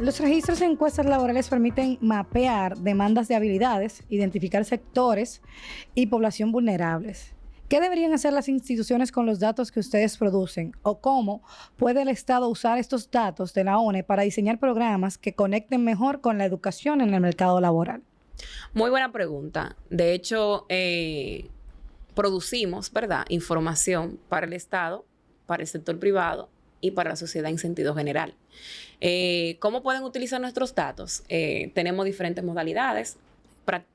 Los registros de encuestas laborales permiten mapear demandas de habilidades, identificar sectores y población vulnerables. ¿Qué deberían hacer las instituciones con los datos que ustedes producen? ¿O cómo puede el Estado usar estos datos de la ONE para diseñar programas que conecten mejor con la educación en el mercado laboral? Muy buena pregunta. De hecho, producimos, ¿verdad?, información para el Estado, para el sector privado y para la sociedad en sentido general. ¿Cómo pueden utilizar nuestros datos? Tenemos diferentes modalidades.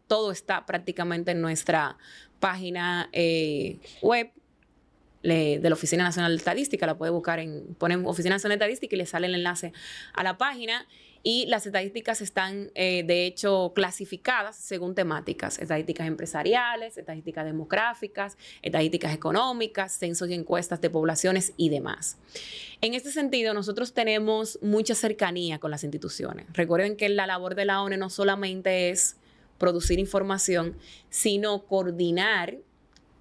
Todo está prácticamente en nuestra página web de la Oficina Nacional de Estadística. La puede buscar ponen Oficina Nacional de Estadística y le sale el enlace a la página. Y las estadísticas están, de hecho, clasificadas según temáticas. Estadísticas empresariales, estadísticas demográficas, estadísticas económicas, censos y encuestas de poblaciones y demás. En este sentido, nosotros tenemos mucha cercanía con las instituciones. Recuerden que la labor de la ONE no solamente es producir información, sino coordinar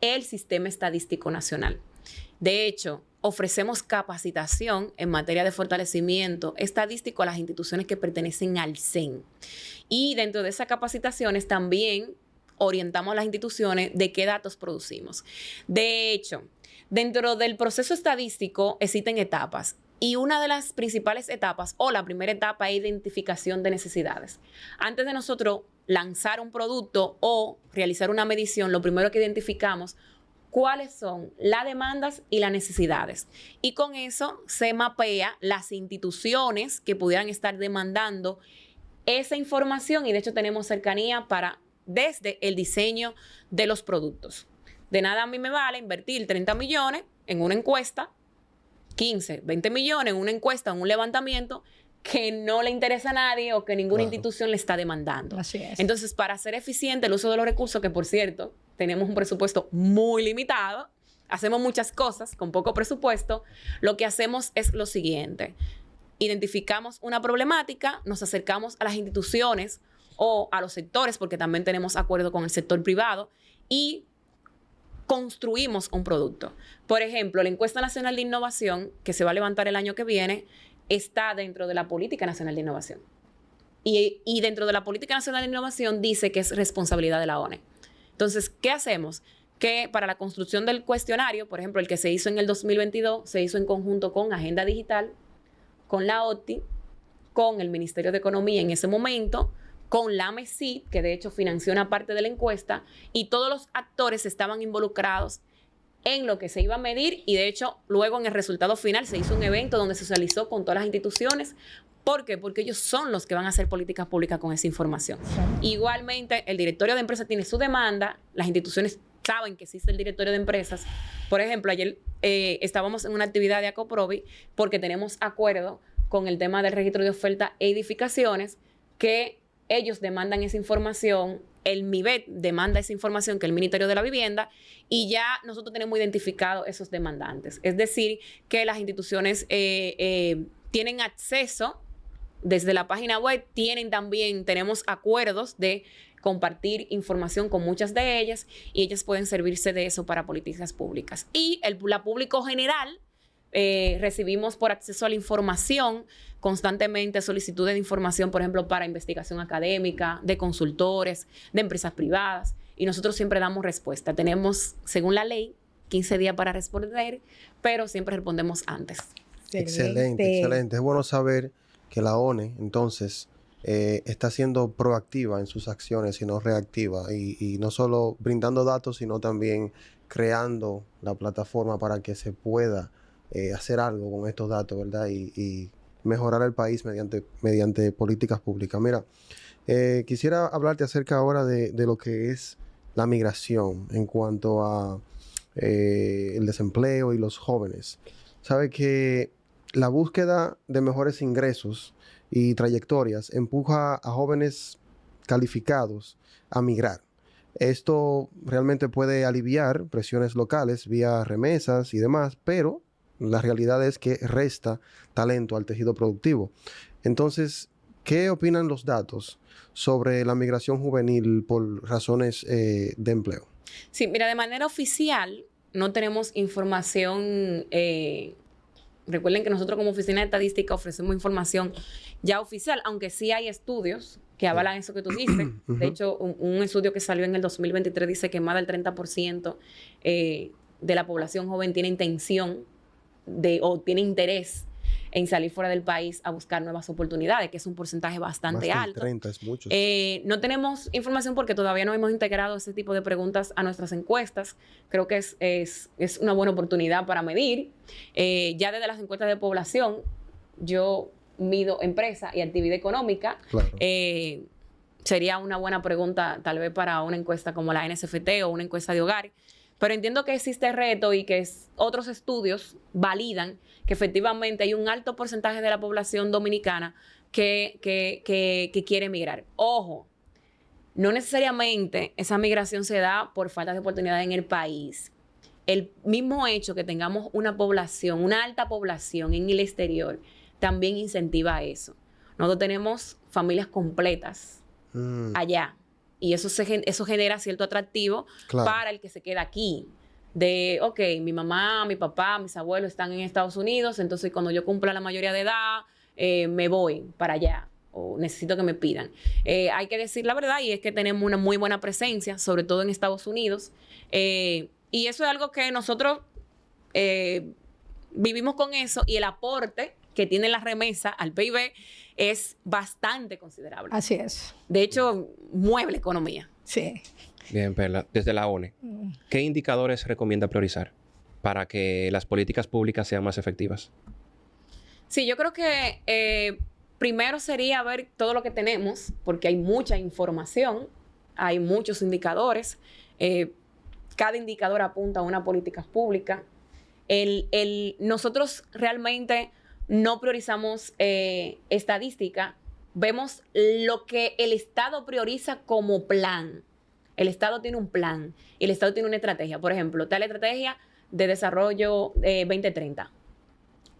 el sistema estadístico nacional. De hecho, ofrecemos capacitación en materia de fortalecimiento estadístico a las instituciones que pertenecen al CEN. Y dentro de esas capacitaciones también orientamos a las instituciones de qué datos producimos. De hecho, dentro del proceso estadístico existen etapas. Y una de las principales etapas, o la primera etapa, es identificación de necesidades. Antes de nosotros lanzar un producto o realizar una medición, lo primero que identificamos cuáles son las demandas y las necesidades. Y con eso se mapea las instituciones que pudieran estar demandando esa información y de hecho tenemos cercanía desde el diseño de los productos. De nada a mí me vale invertir 30 millones en una encuesta, 15, 20 millones en una encuesta, en un levantamiento que no le interesa a nadie o que ninguna institución le está demandando. Así es. Entonces, para hacer eficiente el uso de los recursos, que por cierto, tenemos un presupuesto muy limitado, hacemos muchas cosas con poco presupuesto, lo que hacemos es lo siguiente. Identificamos una problemática, nos acercamos a las instituciones o a los sectores, porque también tenemos acuerdo con el sector privado, y construimos un producto. Por ejemplo, la encuesta nacional de innovación, que se va a levantar el año que viene, está dentro de la Política Nacional de Innovación. Y dentro de la Política Nacional de Innovación dice que es responsabilidad de la ONE. Entonces, ¿qué hacemos? Que para la construcción del cuestionario, por ejemplo, el que se hizo en el 2022, se hizo en conjunto con Agenda Digital, con la OTI, con el Ministerio de Economía en ese momento, con la MESID, que de hecho financió una parte de la encuesta, y todos los actores estaban involucrados en lo que se iba a medir y de hecho luego en el resultado final se hizo un evento donde se socializó con todas las instituciones. ¿Por qué? Porque ellos son los que van a hacer políticas públicas con esa información. Igualmente, el directorio de empresas tiene su demanda, las instituciones saben que existe el directorio de empresas. Por ejemplo, ayer estábamos en una actividad de ACOPROVI porque tenemos acuerdo con el tema del registro de oferta e edificaciones que ellos demandan esa información, el MIBET demanda esa información, que es el Ministerio de la Vivienda, y ya nosotros tenemos identificados esos demandantes. Es decir, que las instituciones tienen acceso desde la página web, tenemos acuerdos de compartir información con muchas de ellas y ellas pueden servirse de eso para políticas públicas. Y la público general, recibimos por acceso a la información constantemente solicitudes de información, por ejemplo, para investigación académica, de consultores, de empresas privadas, y nosotros siempre damos respuesta. Tenemos, según la ley, 15 días para responder, pero siempre respondemos antes. Excelente, excelente. Es bueno saber que la ONE, entonces, está siendo proactiva en sus acciones y no reactiva, y no solo brindando datos, sino también creando la plataforma para que se pueda hacer algo con estos datos, ¿verdad? Y mejorar el país mediante políticas públicas. Mira, quisiera hablarte acerca ahora de lo que es la migración en cuanto a el desempleo y los jóvenes. Sabe que la búsqueda de mejores ingresos y trayectorias empuja a jóvenes calificados a migrar. Esto realmente puede aliviar presiones locales vía remesas y demás, pero la realidad es que resta talento al tejido productivo. Entonces, ¿qué opinan los datos sobre la migración juvenil por razones de empleo? Sí, mira, de manera oficial no tenemos información Recuerden que nosotros como Oficina de Estadística ofrecemos información ya oficial, aunque sí hay estudios que avalan eso que tú dices. De hecho, un estudio que salió en el 2023 dice que más del 30% de la población joven tiene intención o tiene interés en salir fuera del país a buscar nuevas oportunidades, que es un porcentaje bastante alto. 30 es mucho. No tenemos información porque todavía no hemos integrado ese tipo de preguntas a nuestras encuestas. Creo que es una buena oportunidad para medir. Ya desde las encuestas de población, yo mido empresa y actividad económica. Claro. Sería una buena pregunta tal vez para una encuesta como la NSFT o una encuesta de hogar. Pero entiendo que existe reto y que otros estudios validan que efectivamente hay un alto porcentaje de la población dominicana que quiere emigrar. Ojo, no necesariamente esa migración se da por falta de oportunidades en el país. El mismo hecho que tengamos una alta población en el exterior, también incentiva eso. Nosotros tenemos familias completas allá. Y eso genera cierto atractivo para el que se queda aquí. Ok, mi mamá, mi papá, mis abuelos están en Estados Unidos, entonces cuando yo cumpla la mayoría de edad, me voy para allá o necesito que me pidan. Hay que decir la verdad y es que tenemos una muy buena presencia, sobre todo en Estados Unidos. Y eso es algo que nosotros vivimos con eso y el aporte que tiene la remesa al PIB es bastante considerable. Así es. De hecho, mueve la economía. Sí. Bien, Perla. Desde la ONE, ¿qué indicadores recomienda priorizar para que las políticas públicas sean más efectivas? Sí, yo creo que primero sería ver todo lo que tenemos, porque hay mucha información, hay muchos indicadores. Cada indicador apunta a una política pública. Nosotros realmente no priorizamos estadística, vemos lo que el Estado prioriza como plan. El Estado tiene un plan y el Estado tiene una estrategia. Por ejemplo, está la estrategia de desarrollo 2030.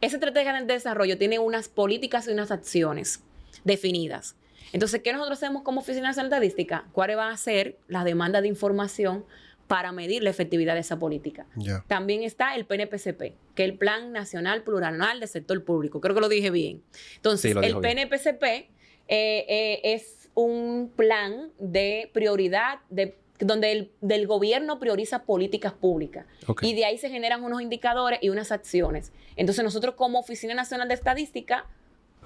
Esa estrategia de desarrollo tiene unas políticas y unas acciones definidas. Entonces, ¿qué nosotros hacemos como Oficina Nacional de Estadística? ¿Cuáles van a ser las demandas de información para medir la efectividad de esa política? Yeah. También está el PNPCP, que es el Plan Nacional Plurianual del Sector Público. Creo que lo dije bien. Entonces, sí, el PNPCP es un plan de prioridad donde el gobierno prioriza políticas públicas. Okay. Y de ahí se generan unos indicadores y unas acciones. Entonces, nosotros como Oficina Nacional de Estadística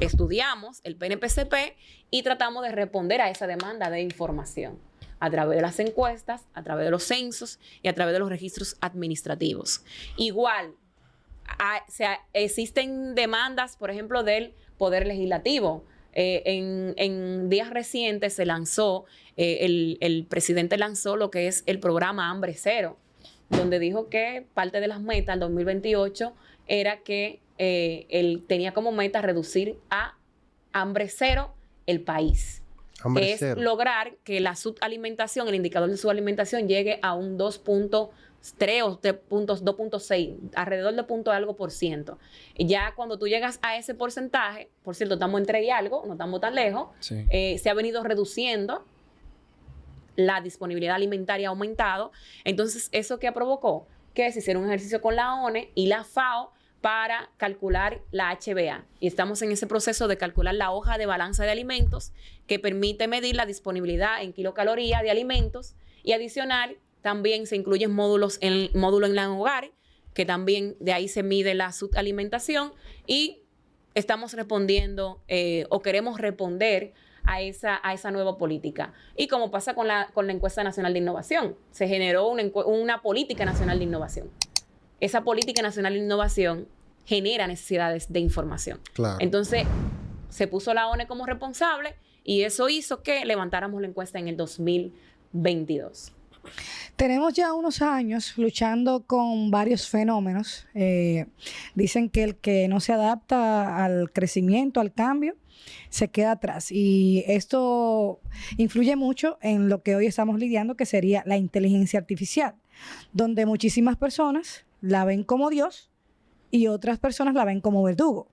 estudiamos el PNPCP y tratamos de responder a esa demanda de información a través de las encuestas, a través de los censos y a través de los registros administrativos. Igual, existen demandas, por ejemplo, del Poder Legislativo. En días recientes se lanzó, el presidente lanzó lo que es el programa Hambre Cero, donde dijo que parte de las metas del 2028 era que él tenía como meta reducir a hambre cero el país. Que es lograr que la subalimentación, el indicador de subalimentación llegue a un 2.3 o 2.6, alrededor de punto algo por ciento. Y ya cuando tú llegas a ese porcentaje, por cierto, estamos en 3 y algo, no estamos tan lejos, sí. Se ha venido reduciendo, la disponibilidad alimentaria ha aumentado. Entonces, ¿eso qué provocó? Que se hiciera un ejercicio con la ONE y la FAO para calcular la HbA. Y estamos en ese proceso de calcular la hoja de balanza de alimentos que permite medir la disponibilidad en kilocalorías de alimentos y adicional también se incluyen módulo en el hogar, que también de ahí se mide la subalimentación y estamos respondiendo o queremos responder a esa nueva política. Y como pasa con la encuesta nacional de innovación, se generó una política nacional de innovación. Esa política nacional de innovación genera necesidades de información. Claro. Entonces, se puso la ONE como responsable y eso hizo que levantáramos la encuesta en el 2022. Tenemos ya unos años luchando con varios fenómenos. Dicen que el que no se adapta al crecimiento, al cambio, se queda atrás. Y esto influye mucho en lo que hoy estamos lidiando, que sería la inteligencia artificial, donde muchísimas personas la ven como Dios y otras personas la ven como verdugo.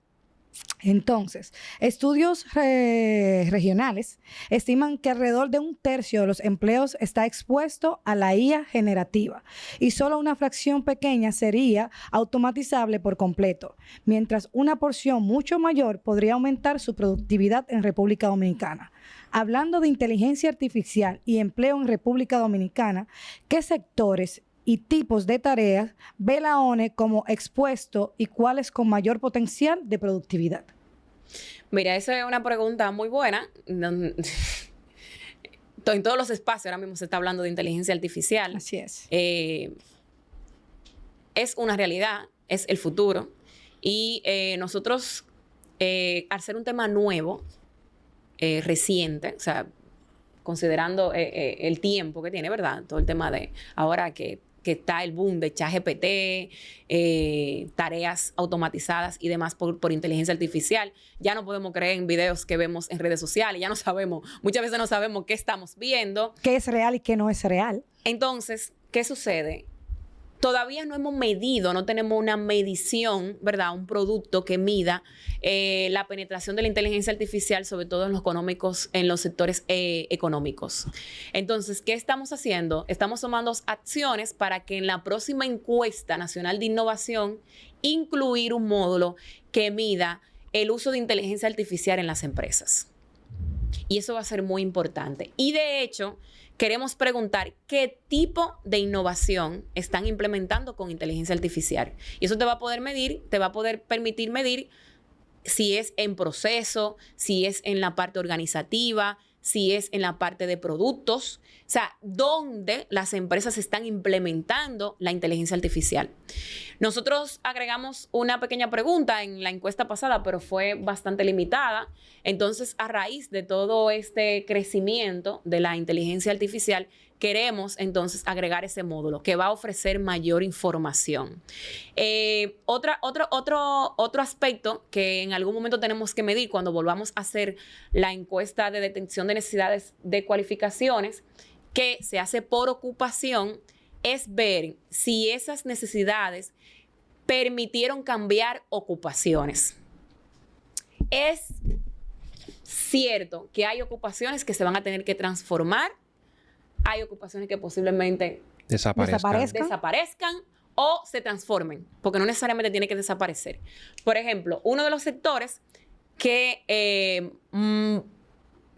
Entonces, estudios regionales estiman que alrededor de 1/3 de los empleos está expuesto a la IA generativa y solo una fracción pequeña sería automatizable por completo, mientras una porción mucho mayor podría aumentar su productividad en República Dominicana. Hablando de inteligencia artificial y empleo en República Dominicana, ¿qué sectores y tipos de tareas ve la ONE como expuesto y cuáles con mayor potencial de productividad? Mira, esa es una pregunta muy buena. En todos los espacios ahora mismo se está hablando de inteligencia artificial. Así es. Es una realidad, es el futuro. Y nosotros, al ser un tema nuevo, reciente, o sea, considerando el tiempo que tiene, ¿verdad? Todo el tema de ahora que está el boom de ChatGPT, tareas automatizadas y demás por inteligencia artificial. Ya no podemos creer en videos que vemos en redes sociales, ya no sabemos, muchas veces no sabemos qué estamos viendo. ¿Qué es real y qué no es real? Entonces, ¿qué sucede? Todavía no hemos medido, no tenemos una medición, ¿verdad? Un producto que mida la penetración de la inteligencia artificial, sobre todo en los económicos, en los sectores económicos. Entonces, ¿qué estamos haciendo? Estamos tomando acciones para que en la próxima encuesta nacional de innovación incluir un módulo que mida el uso de inteligencia artificial en las empresas. Y eso va a ser muy importante. Y de hecho, queremos preguntar qué tipo de innovación están implementando con inteligencia artificial. Y eso te va a poder medir, te va a poder permitir medir si es en proceso, si es en la parte organizativa, si es en la parte de productos. O sea, dónde las empresas están implementando la inteligencia artificial. Nosotros agregamos una pequeña pregunta en la encuesta pasada, pero fue bastante limitada. Entonces, a raíz de todo este crecimiento de la inteligencia artificial, queremos entonces agregar ese módulo que va a ofrecer mayor información. Otro aspecto que en algún momento tenemos que medir cuando volvamos a hacer la encuesta de detección de necesidades de cualificaciones, que se hace por ocupación, es ver si esas necesidades permitieron cambiar ocupaciones. Es cierto que hay ocupaciones que se van a tener que transformar, hay ocupaciones que posiblemente desaparezcan o se transformen, porque no necesariamente tiene que desaparecer. Por ejemplo, uno de los sectores que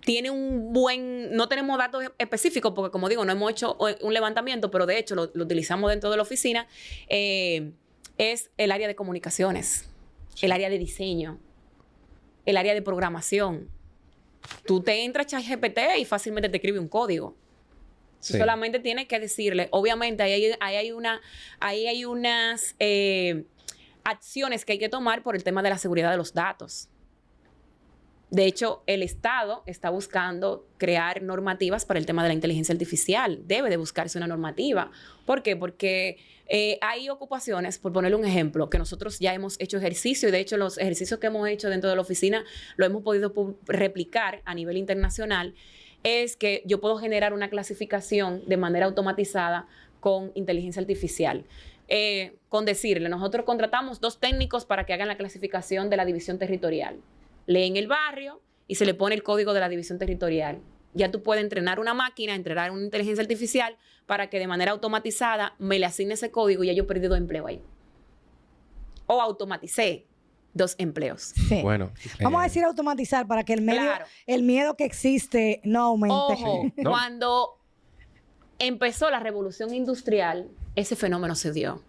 tiene un buen... No tenemos datos específicos porque, como digo, no hemos hecho un levantamiento, pero de hecho lo utilizamos dentro de la oficina, es el área de comunicaciones, el área de diseño, el área de programación. Tú te entras a ChatGPT y fácilmente te escribe un código. Sí. Solamente tienes que decirle, obviamente, ahí hay unas acciones que hay que tomar por el tema de la seguridad de los datos. De hecho, el Estado está buscando crear normativas para el tema de la inteligencia artificial. Debe de buscarse una normativa. ¿Por qué? Porque hay ocupaciones, por ponerle un ejemplo, que nosotros ya hemos hecho ejercicio y de hecho los ejercicios que hemos hecho dentro de la oficina lo hemos podido replicar a nivel internacional. Es que yo puedo generar una clasificación de manera automatizada con inteligencia artificial. Con decirle, nosotros contratamos 2 técnicos para que hagan la clasificación de la división territorial. Leen el barrio y se le pone el código de la división territorial. Ya tú puedes entrenar una máquina, entrenar una inteligencia artificial para que de manera automatizada me le asigne ese código y ya yo perdí 2 empleos ahí. O automaticé 2 empleos. Sí. Bueno, vamos a decir automatizar para que el miedo que existe no aumente. Ojo, no. Cuando empezó la revolución industrial, ese fenómeno se dio.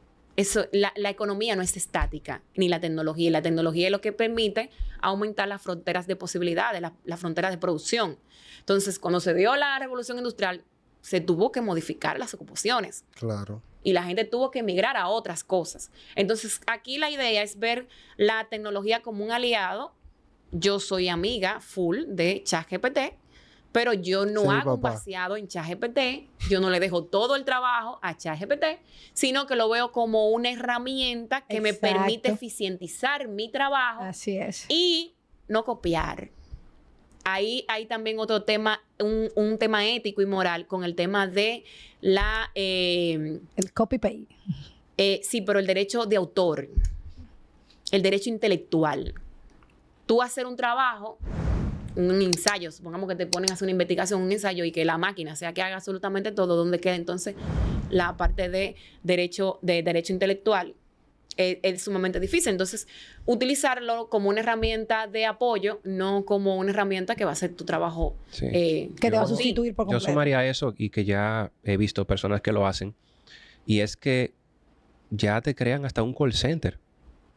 La economía no es estática, ni la tecnología. Y la tecnología es lo que permite aumentar las fronteras de posibilidades, las fronteras de producción. Entonces, cuando se dio la revolución industrial, se tuvo que modificar las ocupaciones. Claro. Y la gente tuvo que emigrar a otras cosas. Entonces, aquí la idea es ver la tecnología como un aliado. Yo soy amiga full de ChatGPT, pero yo no hago un vaciado en ChatGPT. Yo no le dejo todo el trabajo a ChatGPT, sino que lo veo como una herramienta que me permite eficientizar mi trabajo. Así es. Y no copiar. Ahí hay también otro tema, un tema ético y moral con el tema de el copy-paste. Sí, pero el derecho de autor, el derecho intelectual. tú hacer un trabajo, un ensayo, supongamos que te ponen a hacer una investigación, un ensayo, y que la máquina sea que haga absolutamente todo, donde queda entonces la parte de derecho intelectual, es sumamente difícil. Entonces, utilizarlo como una herramienta de apoyo, no como una herramienta que va a hacer tu trabajo. Sí. Que te va a sustituir por Yo completo. sumaría a eso, y que ya he visto personas que lo hacen, y es que ya te crean hasta un call center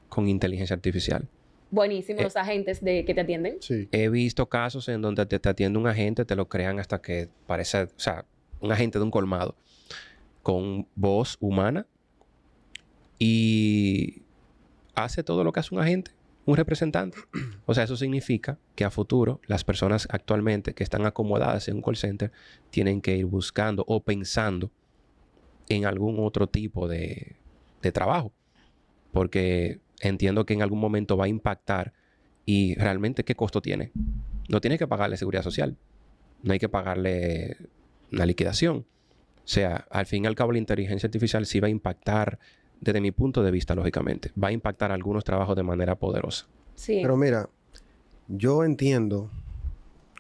con inteligencia artificial. Buenísimo, los agentes que te atienden. Sí. He visto casos en donde te atiende un agente, te lo crean hasta que parece, o sea, un agente de un colmado, con voz humana, y hace todo lo que hace un agente, un representante. O sea, eso significa que a futuro las personas actualmente que están acomodadas en un call center tienen que ir buscando o pensando en algún otro tipo de trabajo, porque entiendo que en algún momento va a impactar. Y realmente, ¿qué costo tiene? No tiene que pagarle seguridad social, no hay que pagarle una liquidación. O sea, al fin y al cabo, la inteligencia artificial sí va a impactar, desde mi punto de vista, lógicamente, va a impactar algunos trabajos de manera poderosa. Sí. Pero mira, yo entiendo,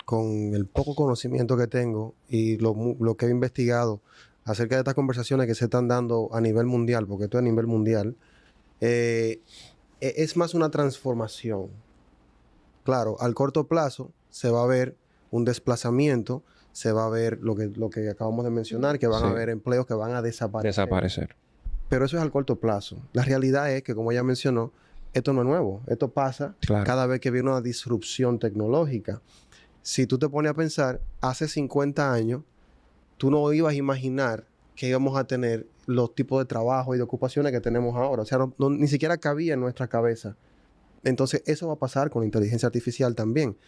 con el poco conocimiento que tengo y lo que he investigado acerca de estas conversaciones que se están dando a nivel mundial, porque esto es a nivel mundial, es más una transformación. Claro, al corto plazo se va a ver un desplazamiento, se va a ver lo que acabamos de mencionar, que van a haber empleos que van a desaparecer. Pero eso es al corto plazo. La realidad es que, como ella mencionó, esto no es nuevo. Esto pasa cada vez que viene una disrupción tecnológica. Si tú te pones a pensar, hace 50 años, tú no ibas a imaginar que íbamos a tener los tipos de trabajo y de ocupaciones que tenemos ahora. O sea, ni siquiera cabía en nuestra cabeza. Entonces, eso va a pasar con la inteligencia artificial también.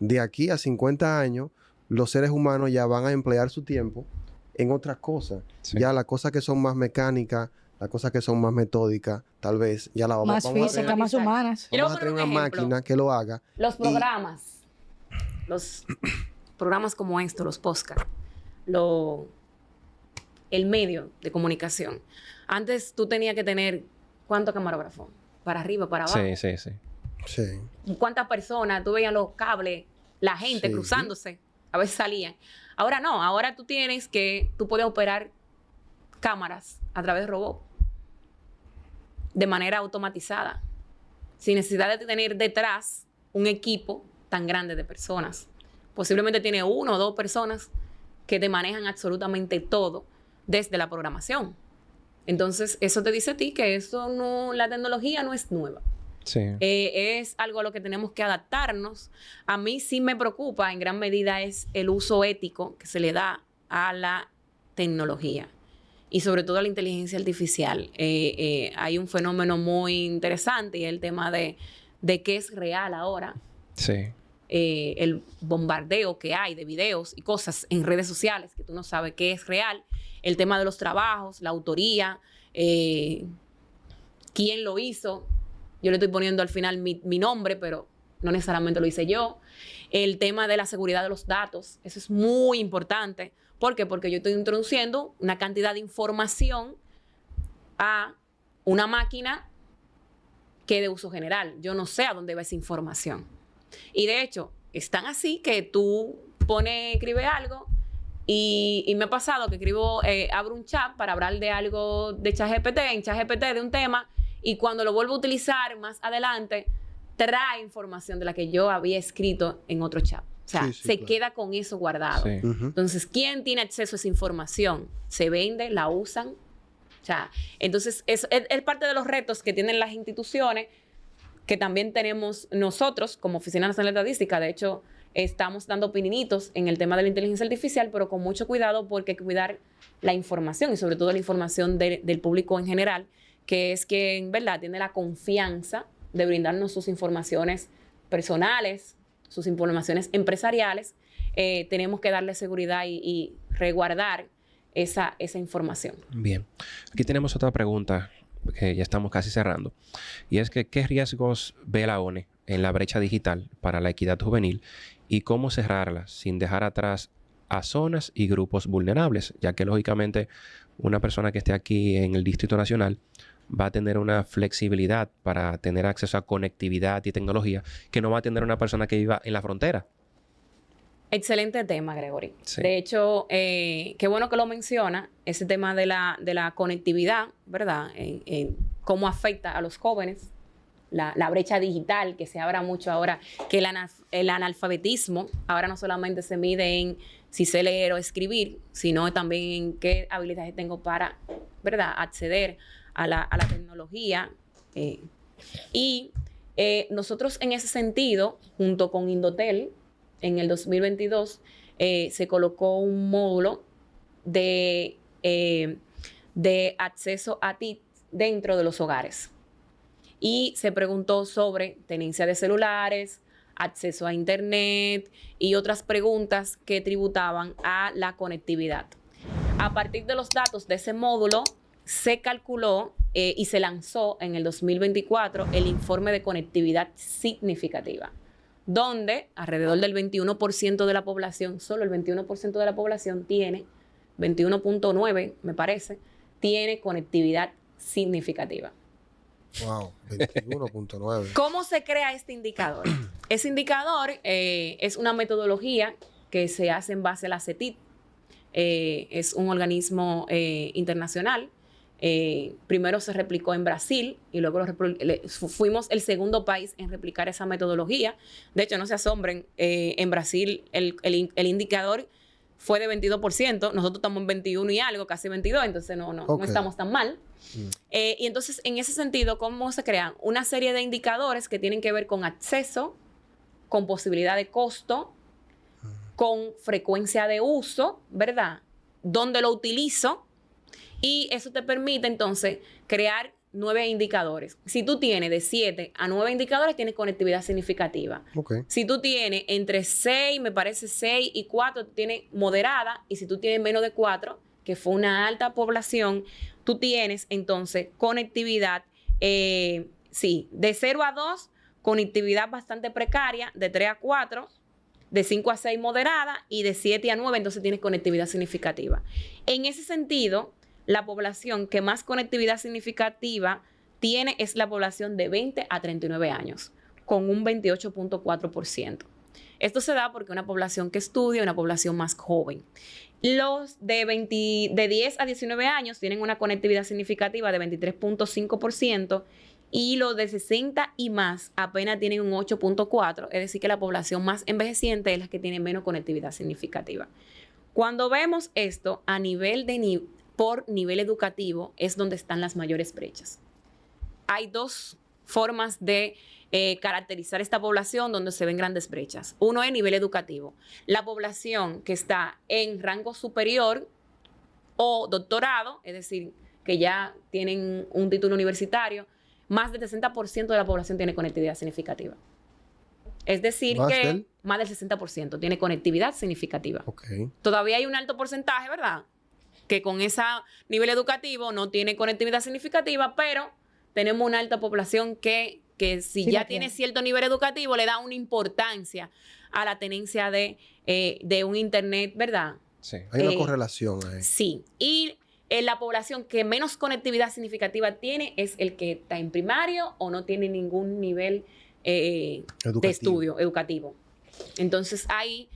De aquí a 50 años, los seres humanos ya van a emplear su tiempo en otras cosas. Sí. Ya las cosas que son más mecánicas, las cosas que son más metódicas, tal vez ya la más físicas, más humanas. Vamos a tener una máquina que lo haga. Los programas, los programas como esto, los podcasts, el medio de comunicación. Antes tú tenías que tener, ¿cuántos camarógrafos? Para arriba, para abajo. Sí. ¿Cuántas personas? Tú veías los cables, la gente cruzándose. A veces salían. Ahora no. Ahora tú puedes operar cámaras a través de robot de manera automatizada, sin necesidad de tener detrás un equipo tan grande de personas. Posiblemente tiene 1 o 2 personas que te manejan absolutamente todo desde la programación. Entonces, eso te dice a ti que la tecnología no es nueva. Sí. Es algo a lo que tenemos que adaptarnos. A mí sí me preocupa en gran medida es el uso ético que se le da a la tecnología y sobre todo a la inteligencia artificial. Hay un fenómeno muy interesante y es el tema de qué es real ahora. Sí. El bombardeo que hay de videos y cosas en redes sociales que tú no sabes qué es real. El tema de los trabajos, la autoría, quién lo hizo. Yo le estoy poniendo al final mi nombre, pero no necesariamente lo hice yo. El tema de la seguridad de los datos, eso es muy importante. ¿Por qué? Porque yo estoy introduciendo una cantidad de información a una máquina que es de uso general. Yo no sé a dónde va esa información. Y de hecho, están así que tú escribes algo y me ha pasado que abro un chat para hablar de algo de ChatGPT, en ChatGPT de un tema, y cuando lo vuelvo a utilizar más adelante, trae información de la que yo había escrito en otro chat. O sea, queda con eso guardado. Sí. Entonces, ¿quién tiene acceso a esa información? ¿Se vende? ¿La usan? O sea, entonces, es parte de los retos que tienen las instituciones, que también tenemos nosotros como Oficina Nacional de Estadística. De hecho, estamos dando opinionitos en el tema de la inteligencia artificial, pero con mucho cuidado porque hay que cuidar la información y sobre todo la información del público en general, que es que en verdad tiene la confianza de brindarnos sus informaciones personales, sus informaciones empresariales. Tenemos que darle seguridad y resguardar esa información. Bien. Aquí tenemos otra pregunta que ya estamos casi cerrando. Y es que, ¿qué riesgos ve la ONE en la brecha digital para la equidad juvenil y cómo cerrarla sin dejar atrás a zonas y grupos vulnerables? Ya que, lógicamente, una persona que esté aquí en el Distrito Nacional va a tener una flexibilidad para tener acceso a conectividad y tecnología que no va a tener una persona que viva en la frontera. Excelente tema, Gregory. Sí. De hecho, qué bueno que lo menciona, ese tema de la conectividad, ¿verdad? Cómo afecta a los jóvenes, la brecha digital, que se abra mucho ahora, que el analfabetismo ahora no solamente se mide en si sé leer o escribir, sino también en qué habilidades tengo para, ¿verdad?, acceder a la tecnología. Nosotros en ese sentido, junto con Indotel, en el 2022 se colocó un módulo de acceso a TIC dentro de los hogares. Y se preguntó sobre tenencia de celulares, acceso a Internet y otras preguntas que tributaban a la conectividad. A partir de los datos de ese módulo, se calculó y se lanzó en el 2024 el informe de conectividad significativa, donde alrededor del 21% de la población, solo el 21% de la población tiene, 21.9 me parece, tiene conectividad significativa. Wow, 21.9. ¿Cómo se crea este indicador? Ese indicador es una metodología que se hace en base a la CETID. Es un organismo internacional. Primero se replicó en Brasil y luego fuimos el segundo país en replicar esa metodología. De hecho, no se asombren, en Brasil el indicador fue de 22%, nosotros estamos en 21 y algo, casi 22, entonces no estamos tan mal. Y entonces, en ese sentido, ¿cómo se crean? Una serie de indicadores que tienen que ver con acceso, con posibilidad de costo, con frecuencia de uso, ¿verdad? ¿Dónde lo utilizo? Y eso te permite, entonces, crear 9 indicadores. Si tú tienes de 7 a 9 indicadores, tienes conectividad significativa. Okay. Si tú tienes entre 6, me parece 6 y 4, tienes moderada. Y si tú tienes menos de 4, que fue una alta población, tú tienes, entonces, conectividad, de 0 a 2, conectividad bastante precaria, de 3 a 4, de 5 a 6 moderada y de 7 a 9, entonces tienes conectividad significativa. En ese sentido, la población que más conectividad significativa tiene es la población de 20 a 39 años, con un 28.4%. Esto se da porque una población que estudia es una población más joven. Los de 10 a 19 años tienen una conectividad significativa de 23.5% y los de 60 y más apenas tienen un 8.4%, es decir, que la población más envejeciente es la que tiene menos conectividad significativa. Cuando vemos esto a nivel por nivel educativo es donde están las mayores brechas. Hay 2 formas de caracterizar esta población donde se ven grandes brechas. Uno es nivel educativo. La población que está en rango superior o doctorado, es decir, que ya tienen un título universitario, más del 60% de la población tiene conectividad significativa. Es decir, que más del 60% tiene conectividad significativa. Okay. Todavía hay un alto porcentaje, ¿verdad?, que con ese nivel educativo no tiene conectividad significativa, pero tenemos una alta población que si sí ya tiene cierto nivel educativo, le da una importancia a la tenencia de un Internet, ¿verdad? Sí. Hay una correlación ahí. Sí. Y la población que menos conectividad significativa tiene es el que está en primario o no tiene ningún nivel de estudio educativo. Entonces, ahí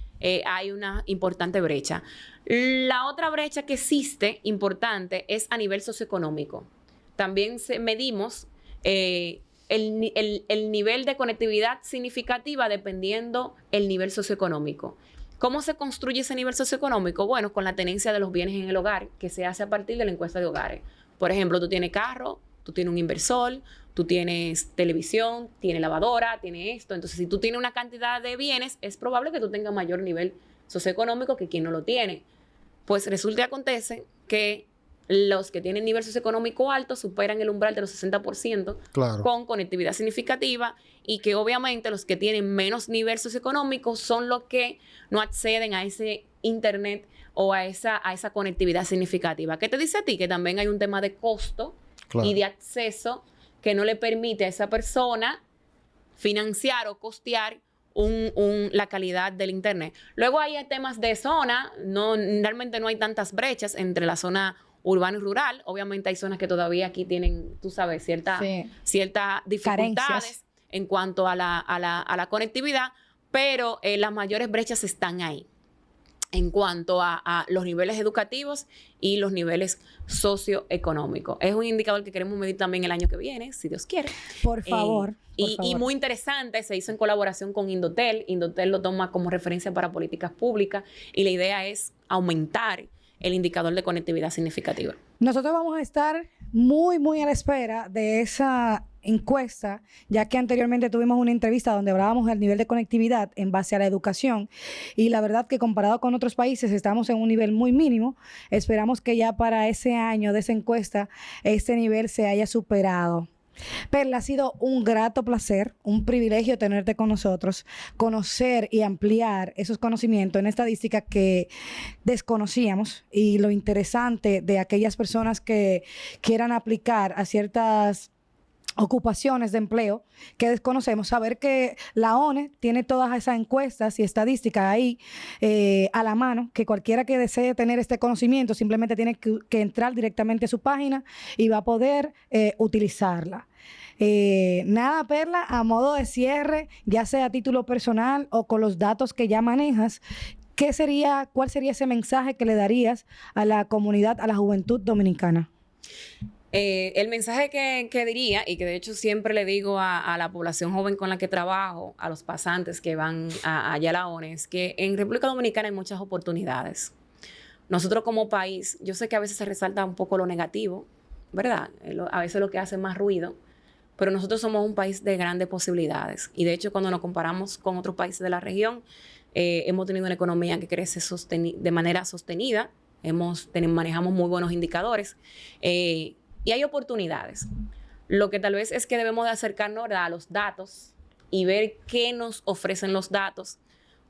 hay una importante brecha. La otra brecha que existe, importante, es a nivel socioeconómico. También medimos el nivel de conectividad significativa dependiendo el nivel socioeconómico. ¿Cómo se construye ese nivel socioeconómico? Bueno, con la tenencia de los bienes en el hogar, que se hace a partir de la encuesta de hogares. Por ejemplo, tú tienes carro, tú tienes un inversor, tú tienes televisión, tienes lavadora, tienes esto. Entonces, si tú tienes una cantidad de bienes, es probable que tú tengas mayor nivel socioeconómico que quien no lo tiene. Pues resulta y acontece que los que tienen nivel socioeconómico alto superan el umbral de los 60%, claro, con conectividad significativa, y que obviamente los que tienen menos nivel socioeconómico son los que no acceden a ese Internet o a esa conectividad significativa. ¿Qué te dice a ti? Que también hay un tema de costo, claro, y de acceso que no le permite a esa persona financiar o costear la calidad del Internet. Luego hay temas de zona, realmente no hay tantas brechas entre la zona urbano y rural. Obviamente hay zonas que todavía aquí tienen, tú sabes, ciertas dificultades Carencias en cuanto a la conectividad, pero las mayores brechas están ahí en cuanto a los niveles educativos y los niveles socioeconómicos. Es un indicador que queremos medir también el año que viene, si Dios quiere. Por favor. Y muy interesante, se hizo en colaboración con Indotel. Indotel lo toma como referencia para políticas públicas y la idea es aumentar el indicador de conectividad significativa. Nosotros vamos a estar muy, muy a la espera de esa encuesta, ya que anteriormente tuvimos una entrevista donde hablábamos del nivel de conectividad en base a la educación y la verdad que comparado con otros países estamos en un nivel muy mínimo. Esperamos que ya para ese año de esa encuesta este nivel se haya superado. Perla, ha sido un grato placer, un privilegio tenerte con nosotros, conocer y ampliar esos conocimientos en estadística que desconocíamos y lo interesante de aquellas personas que quieran aplicar a ciertas ocupaciones de empleo que desconocemos, saber que la ONE tiene todas esas encuestas y estadísticas ahí a la mano, que cualquiera que desee tener este conocimiento simplemente tiene que entrar directamente a su página y va a poder utilizarla. Nada, Perla, a modo de cierre, ya sea a título personal o con los datos que ya manejas, ¿cuál sería ese mensaje que le darías a la comunidad, a la juventud dominicana? El mensaje que diría, y que de hecho siempre le digo a la población joven con la que trabajo, a los pasantes que van allá a la ONE, es que en República Dominicana hay muchas oportunidades. Nosotros como país, yo sé que a veces se resalta un poco lo negativo, ¿verdad? A veces lo que hace más ruido, pero nosotros somos un país de grandes posibilidades. Y de hecho, cuando nos comparamos con otros países de la región, hemos tenido una economía que crece de manera sostenida, manejamos muy buenos indicadores, y hay oportunidades. Lo que tal vez es que debemos de acercarnos a los datos y ver qué nos ofrecen los datos,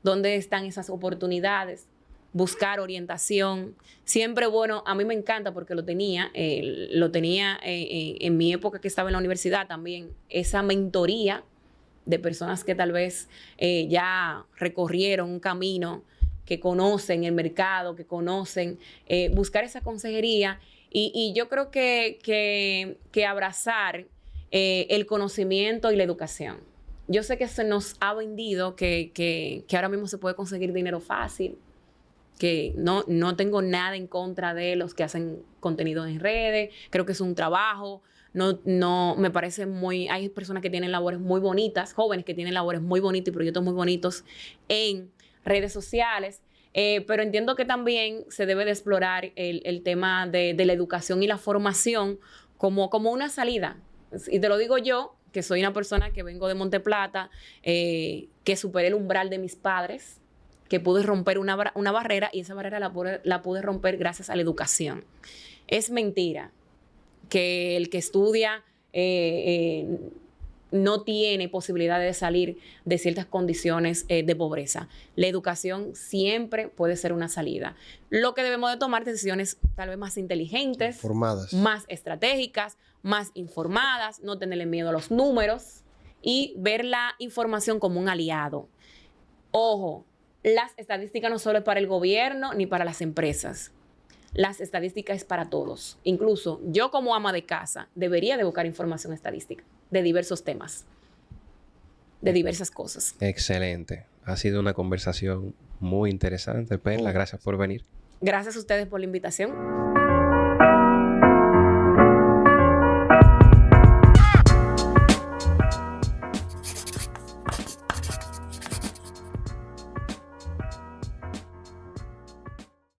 dónde están esas oportunidades, buscar orientación. Siempre, bueno, a mí me encanta porque lo tenía en mi época que estaba en la universidad también, esa mentoría de personas que tal vez ya recorrieron un camino, que conocen el mercado, que conocen, buscar esa consejería. Y yo creo que abrazar el conocimiento y la educación. Yo sé que se nos ha vendido que ahora mismo se puede conseguir dinero fácil, que no tengo nada en contra de los que hacen contenido en redes. Creo que es un trabajo. No me parece hay personas que tienen labores muy bonitas, jóvenes que tienen labores muy bonitas y proyectos muy bonitos en redes sociales. Pero entiendo que también se debe de explorar el tema de la educación y la formación como una salida. Y te lo digo yo, que soy una persona que vengo de Monteplata, que superé el umbral de mis padres, que pude romper una barrera y esa barrera la pude romper gracias a la educación. Es mentira que el que estudia no tiene posibilidad de salir de ciertas condiciones de pobreza. La educación siempre puede ser una salida. Lo que debemos de tomar decisiones tal vez más inteligentes, informadas, más estratégicas, más informadas, no tenerle miedo a los números y ver la información como un aliado. Ojo, las estadísticas no solo es para el gobierno ni para las empresas. Las estadísticas es para todos. Incluso yo como ama de casa debería de buscar información estadística de diversos temas, de diversas cosas. Excelente. Ha sido una conversación muy interesante, Perla. Gracias por venir. Gracias a ustedes por la invitación.